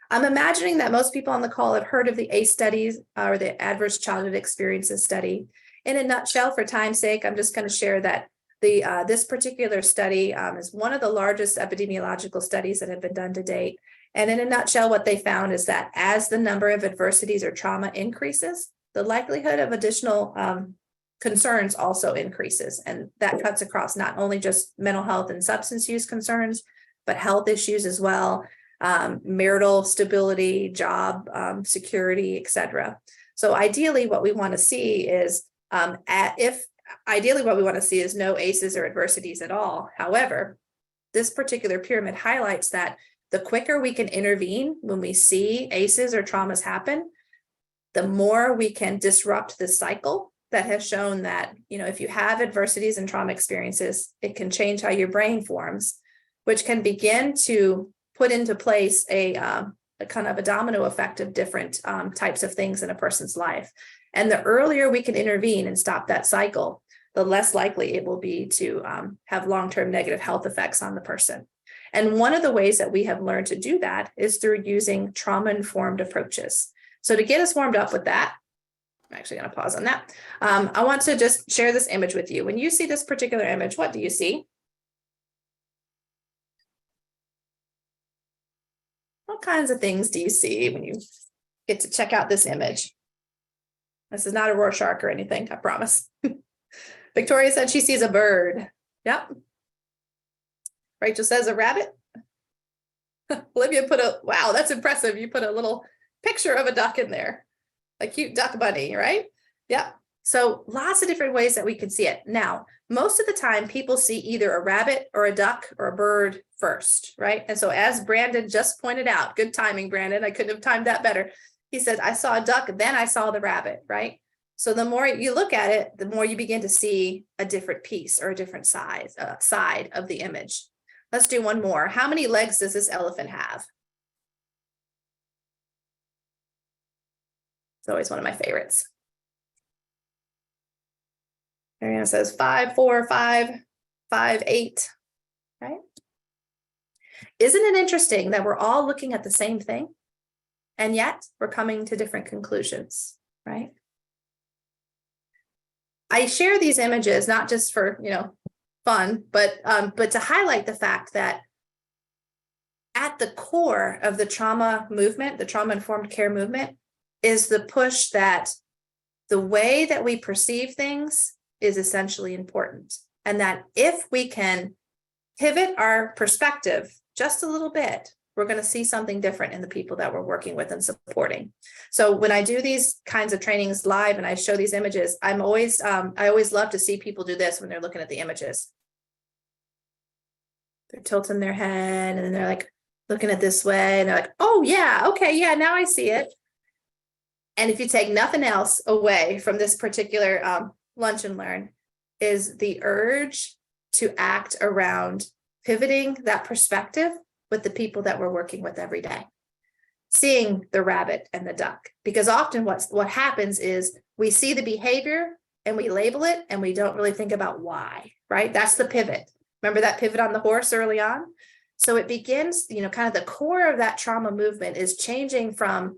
B: I'm imagining that most people on the call have heard of the ACE studies or the Adverse Childhood Experiences study. In a nutshell, for time's sake, I'm just going to share that this particular study is one of the largest epidemiological studies that have been done to date. And in a nutshell, what they found is that as the number of adversities or trauma increases, the likelihood of additional concerns also increases. And that cuts across not only just mental health and substance use concerns, but health issues as well, marital stability, job security, et cetera. So ideally, what we want to see is no ACEs or adversities at all. However, this particular pyramid highlights that the quicker we can intervene when we see ACEs or traumas happen, the more we can disrupt the cycle that has shown that, if you have adversities and trauma experiences, it can change how your brain forms, which can begin to put into place a kind of a domino effect of different types of things in a person's life. And the earlier we can intervene and stop that cycle, the less likely it will be to have long-term negative health effects on the person. And one of the ways that we have learned to do that is through using trauma-informed approaches. So to get us warmed up with that, I'm actually going to pause on that. I want to just share this image with you. When you see this particular image, what do you see? What kinds of things do you see when you get to check out this image? This is not a Rorschach or anything, I promise. Victoria said she sees a bird. Yep. Rachel says a rabbit. Olivia wow, that's impressive. You put a little picture of a duck in there. A cute duck bunny, right? Yeah. So lots of different ways that we can see it. Now, most of the time people see either a rabbit or a duck or a bird first, right? And so as Brandon just pointed out, good timing, Brandon, I couldn't have timed that better. He said, I saw a duck, then I saw the rabbit, right? So the more you look at it, the more you begin to see a different piece or a different side of the image. Let's do one more. How many legs does this elephant have? It's always one of my favorites. Mariana says 5, 4, 5, 5, 8, right? Isn't it interesting that we're all looking at the same thing and yet we're coming to different conclusions, right? I share these images not just for, fun, but to highlight the fact that at the core of the trauma movement, the trauma-informed care movement, is the push that the way that we perceive things is essentially important. And that if we can pivot our perspective just a little bit, we're going to see something different in the people that we're working with and supporting. So when I do these kinds of trainings live and I show these images, I always love to see people do this when they're looking at the images. They're tilting their head and then they're like looking at this way and they're like, oh yeah, okay, yeah, now I see it. And if you take nothing else away from this particular lunch and learn, is the urge to act around pivoting that perspective with the people that we're working with every day. Seeing the rabbit and the duck, because often what happens is we see the behavior and we label it and we don't really think about why, right? That's the pivot. Remember that pivot on the horse early on? So it begins, kind of the core of that trauma movement is changing from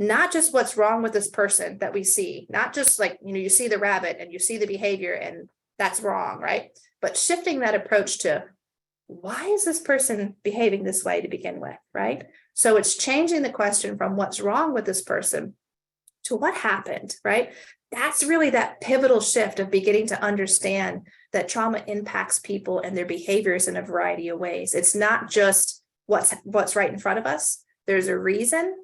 B: not just what's wrong with this person that we see, not just like, you see the rabbit and you see the behavior and that's wrong, right? But shifting that approach to why is this person behaving this way to begin with, right? So it's changing the question from what's wrong with this person to what happened, right? That's really that pivotal shift of beginning to understand that trauma impacts people and their behaviors in a variety of ways. It's not just what's right in front of us. There's a reason.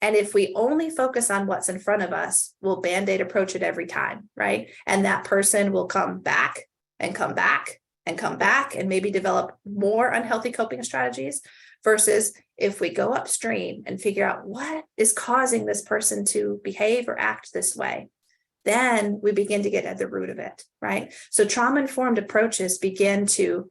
B: And if we only focus on what's in front of us, we'll Band-Aid approach it every time, right? And that person will come back and come back and come back and maybe develop more unhealthy coping strategies versus if we go upstream and figure out what is causing this person to behave or act this way, then we begin to get at the root of it, right? So trauma-informed approaches begin to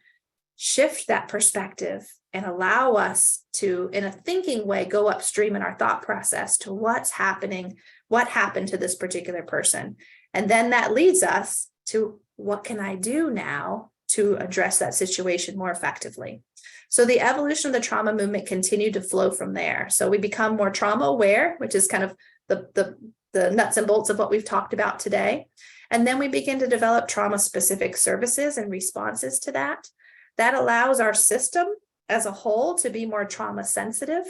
B: shift that perspective and allow us to, in a thinking way, go upstream in our thought process to what's happening, what happened to this particular person. And then that leads us to what can I do now to address that situation more effectively. So the evolution of the trauma movement continued to flow from there. So we become more trauma aware, which is kind of the nuts and bolts of what we've talked about today. And then we begin to develop trauma-specific services and responses to that. That allows our system as a whole to be more trauma sensitive.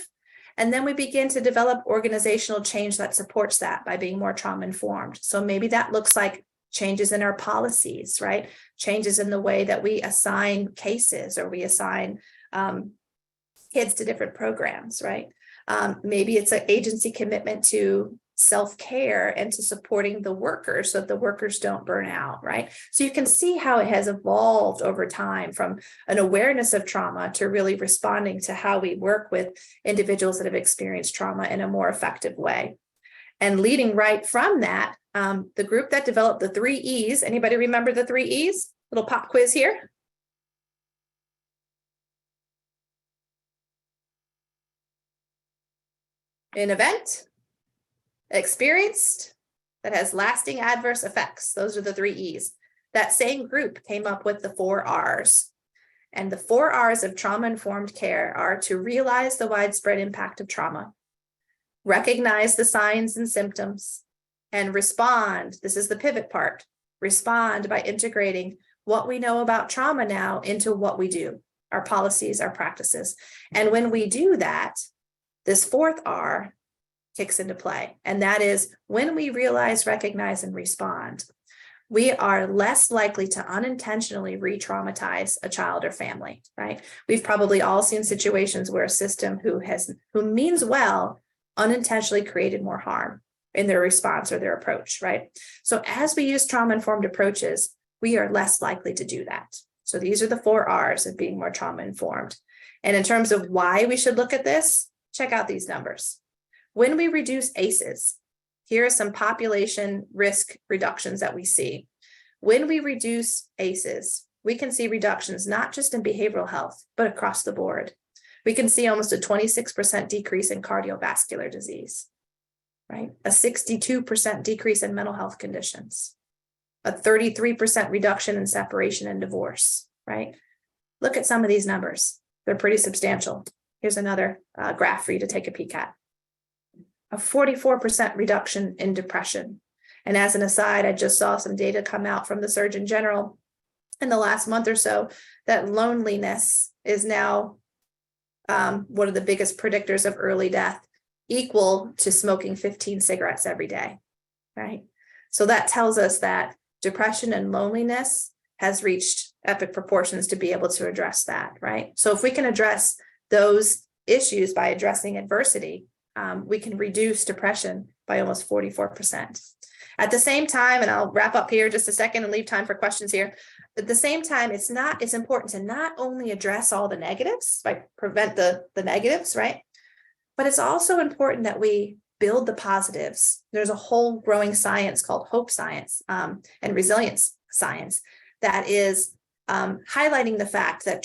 B: And then we begin to develop organizational change that supports that by being more trauma informed. So maybe that looks like changes in our policies, right? Changes in the way that we assign cases or we assign kids to different programs, right? Maybe it's an agency commitment to self-care and to supporting the workers so that the workers don't burn out, right? So you can see how it has evolved over time from an awareness of trauma to really responding to how we work with individuals that have experienced trauma in a more effective way. And leading right from that, the group that developed the 3 E's, anybody remember the 3 E's? Little pop quiz here. An event experienced that has lasting adverse effects. Those are the 3 E's. That same group came up with the 4 R's. And the 4 R's of trauma-informed care are to realize the widespread impact of trauma, recognize the signs and symptoms, and respond. This is the pivot part. Respond by integrating what we know about trauma now into what we do, our policies, our practices. And when we do that, this fourth R kicks into play. And that is when we realize, recognize, and respond, we are less likely to unintentionally re-traumatize a child or family, right? We've probably all seen situations where a system who means well unintentionally created more harm in their response or their approach, right? So as we use trauma-informed approaches, we are less likely to do that. So these are the 4 R's of being more trauma-informed. And in terms of why we should look at this, check out these numbers. When we reduce ACEs, here are some population risk reductions that we see. When we reduce ACEs, we can see reductions not just in behavioral health, but across the board. We can see almost a 26% decrease in cardiovascular disease, right? A 62% decrease in mental health conditions, a 33% reduction in separation and divorce, right? Look at some of these numbers. They're pretty substantial. Here's another graph for you to take a peek at. A 44% reduction in depression. And as an aside, I just saw some data come out from the Surgeon General in the last month or so that loneliness is now one of the biggest predictors of early death, equal to smoking 15 cigarettes every day, right? So that tells us that depression and loneliness has reached epic proportions to be able to address that, right? So if we can address those issues by addressing adversity, we can reduce depression by almost 44%. At the same time, and I'll wrap up here just a second and leave time for questions here. At the same time, it's important to not only address all the negatives, like prevent the negatives, right? But it's also important that we build the positives. There's a whole growing science called hope science and resilience science that is highlighting the fact that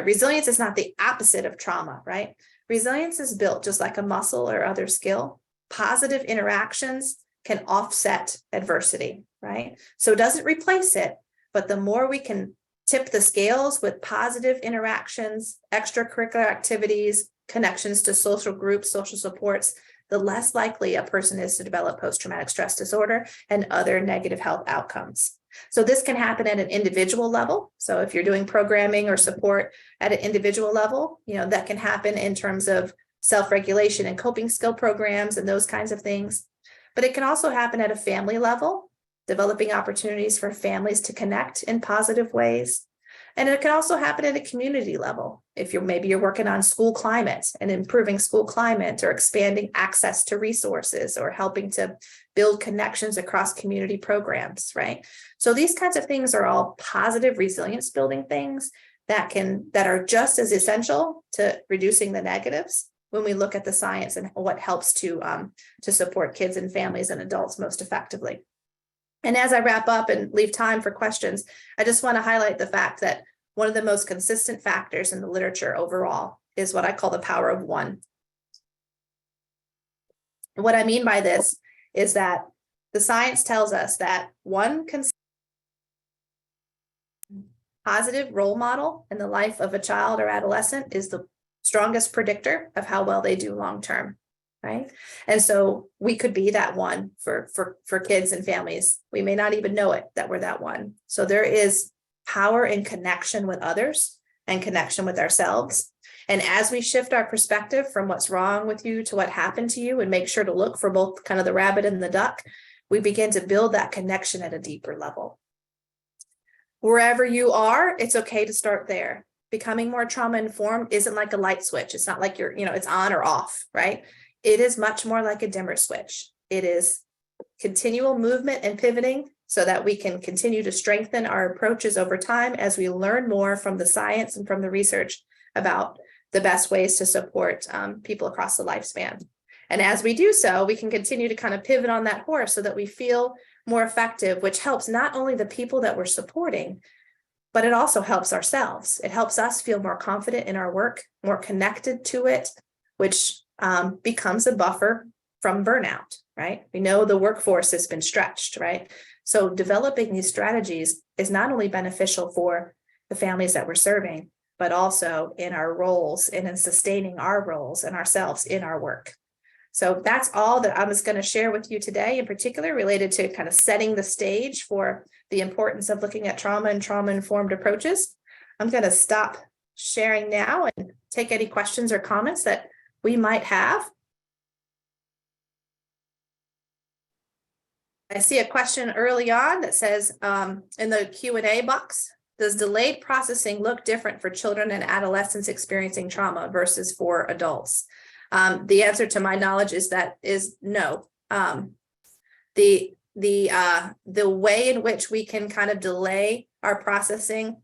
B: resilience is not the opposite of trauma, right? Resilience is built just like a muscle or other skill. Positive interactions can offset adversity, right? So it doesn't replace it, but the more we can tip the scales with positive interactions, extracurricular activities, connections to social groups, social supports, the less likely a person is to develop post-traumatic stress disorder and other negative health outcomes. So this can happen at an individual level. So if you're doing programming or support at an individual level, that can happen in terms of self-regulation and coping skill programs and those kinds of things. But it can also happen at a family level, developing opportunities for families to connect in positive ways. And it can also happen at a community level. If you're working on school climate and improving school climate, or expanding access to resources, or helping to build connections across community programs, right? So these kinds of things are all positive resilience building things that are just as essential to reducing the negatives when we look at the science and what helps to support kids and families and adults most effectively. And as I wrap up and leave time for questions, I just want to highlight the fact that one of the most consistent factors in the literature overall is what I call the power of one. And what I mean by this is that the science tells us that one positive role model in the life of a child or adolescent is the strongest predictor of how well they do long term. Right. And so we could be that one for kids and families. We may not even know it that we're that one. So there is power in connection with others and connection with ourselves. And as we shift our perspective from what's wrong with you to what happened to you, and make sure to look for both kind of the rabbit and the duck, we begin to build that connection at a deeper level. Wherever you are, it's okay to start there. Becoming more trauma informed isn't like a light switch. It's not like it's on or off, right? It is much more like a dimmer switch. It is continual movement and pivoting so that we can continue to strengthen our approaches over time as we learn more from the science and from the research about the best ways to support people across the lifespan. And as we do so, we can continue to kind of pivot on that horse so that we feel more effective, which helps not only the people that we're supporting, but it also helps ourselves. It helps us feel more confident in our work, more connected to it, which becomes a buffer from burnout, right? We know the workforce has been stretched, right? So developing these strategies is not only beneficial for the families that we're serving, but also in our roles and in sustaining our roles and ourselves in our work. So that's all that I was going to share with you today, in particular related to kind of setting the stage for the importance of looking at trauma and trauma-informed approaches. I'm going to stop sharing now and take any questions or comments that we might have. I see a question early on that says in the Q&A box, does delayed processing look different for children and adolescents experiencing trauma versus for adults? The answer to my knowledge is no. The way in which we can kind of delay our processing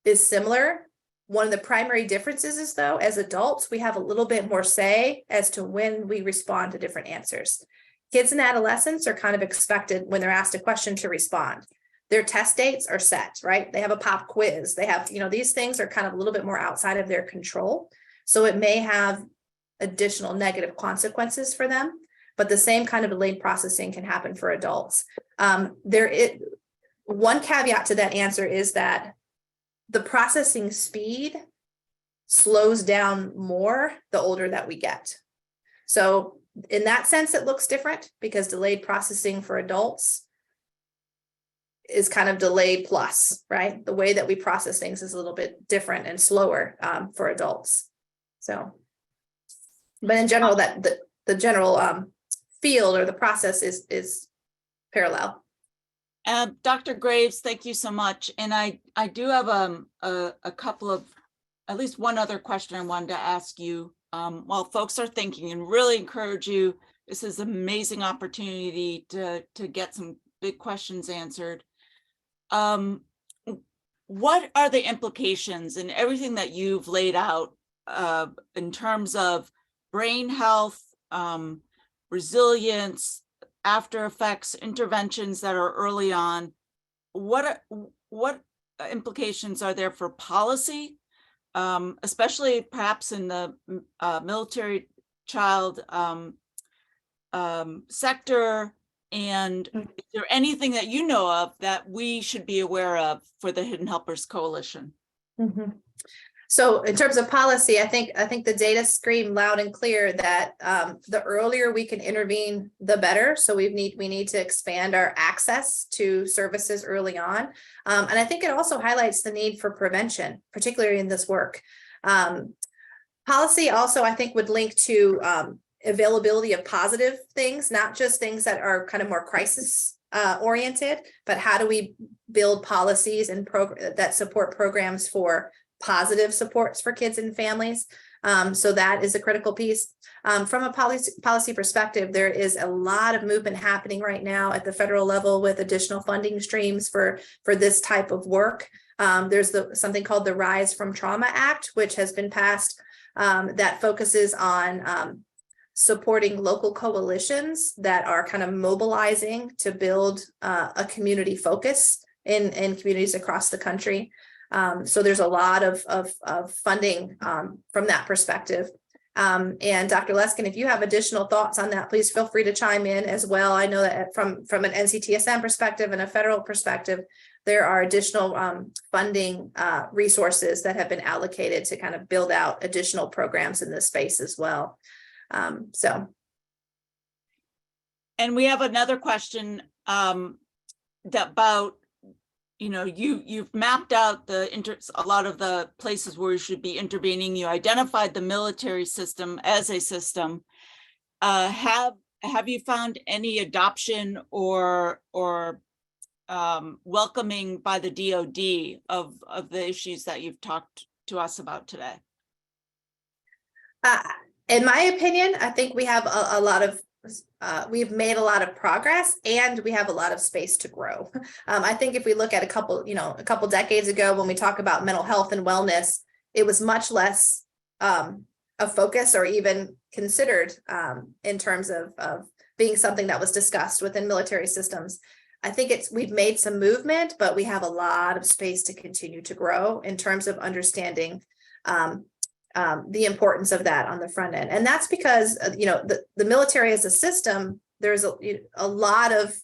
B: is similar. One of the primary differences is, though, as adults, we have a little bit more say as to when we respond to different answers. Kids and adolescents are kind of expected when they're asked a question to respond. Their test dates are set, right? They have a pop quiz. They have, these things are kind of a little bit more outside of their control. So it may have additional negative consequences for them, but the same kind of delayed processing can happen for adults. One caveat to that answer is that the processing speed slows down more the older that we get. So in that sense, it looks different because delayed processing for adults is kind of delayed plus, right? The way that we process things is a little bit different and slower for adults. So, but in general, that the general field or the process is parallel.
A: Dr. Graves, thank you so much. And I do have a couple of, at least one other question I wanted to ask you while folks are thinking, and really encourage you. This is an amazing opportunity to get some big questions answered. What are the implications in everything that you've laid out in terms of brain health, resilience, after effects, interventions that are early on? What implications are there for policy, especially perhaps in the military child sector? And is there anything that you know of that we should be aware of for the Hidden Helpers Coalition?
B: Mm-hmm. So in terms of policy, I think the data scream loud and clear that the earlier we can intervene, the better. So we need to expand our access to services early on. And I think it also highlights the need for prevention, particularly in this work. Policy also, I think, would link to availability of positive things, not just things that are kind of more crisis oriented, but how do we build policies and that support programs for positive supports for kids and families. So that is a critical piece. From a policy perspective, there is a lot of movement happening right now at the federal level with additional funding streams for this type of work. There's something called the Rise from Trauma Act, which has been passed that focuses on supporting local coalitions that are kind of mobilizing to build a community focus in communities across the country. So there's a lot of funding from that perspective. And Dr. Leskin, if you have additional thoughts on that, please feel free to chime in as well. I know that from an NCTSM perspective and a federal perspective, there are additional funding resources that have been allocated to kind of build out additional programs in this space as well.
A: And we have another question about, you've mapped out a lot of the places where you should be intervening. You identified the military system as a system. Have you found any adoption or welcoming by the DoD of the issues that you've talked to us about today?
B: In my opinion, I think we have a lot of we've made a lot of progress and we have a lot of space to grow. I think if we look at a couple decades ago, when we talk about mental health and wellness, it was much less a focus or even considered in terms of being something that was discussed within military systems. I think we've made some movement, but we have a lot of space to continue to grow in terms of understanding the importance of that on the front end. And that's because, the military as a system, there's a lot of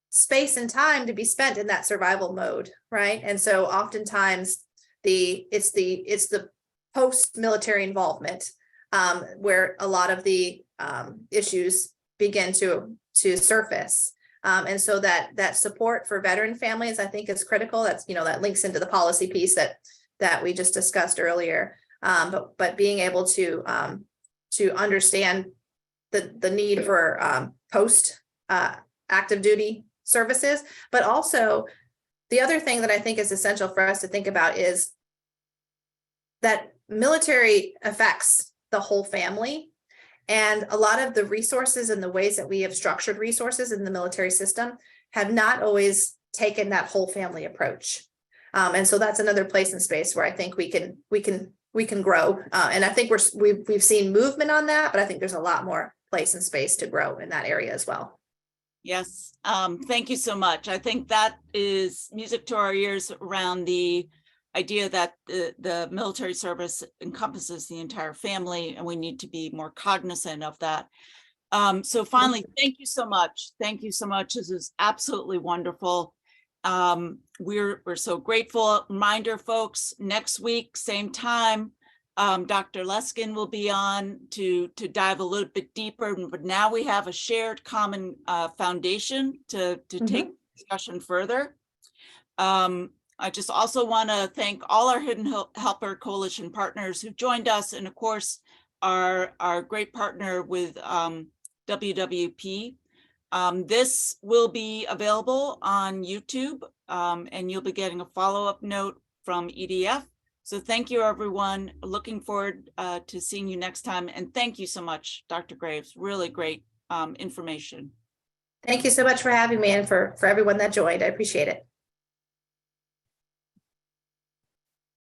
B: space and time to be spent in that survival mode, right? And so oftentimes it's the post-military involvement where a lot of the issues begin to surface. And so that support for veteran families, I think, is critical. That's, that links into the policy piece that we just discussed earlier. But being able to understand the need for post active duty services, but also the other thing that I think is essential for us to think about is that military affects the whole family. And a lot of the resources and the ways that we have structured resources in the military system have not always taken that whole family approach. And so that's another place and space where I think we can grow. And I think we've seen movement on that, but I think there's a lot more place and space to grow in that area as well.
A: Yes, thank you so much. I think that is music to our ears around the idea that the military service encompasses the entire family, and we need to be more cognizant of that. So finally, thank you so much. Thank you so much. This is absolutely wonderful. We're so grateful. Reminder, folks, next week, same time, Dr. Leskin will be on to dive a little bit deeper, but now we have a shared common foundation to take discussion further. I just also want to thank all our Hidden Helper Coalition partners who joined us, and of course, our great partner with WWP. This will be available on YouTube, and you'll be getting a follow-up note from EDF. So thank you, everyone. Looking forward to seeing you next time. And thank you so much, Dr. Graves. Really great information.
B: Thank you so much for having me, and for everyone that joined. I appreciate it.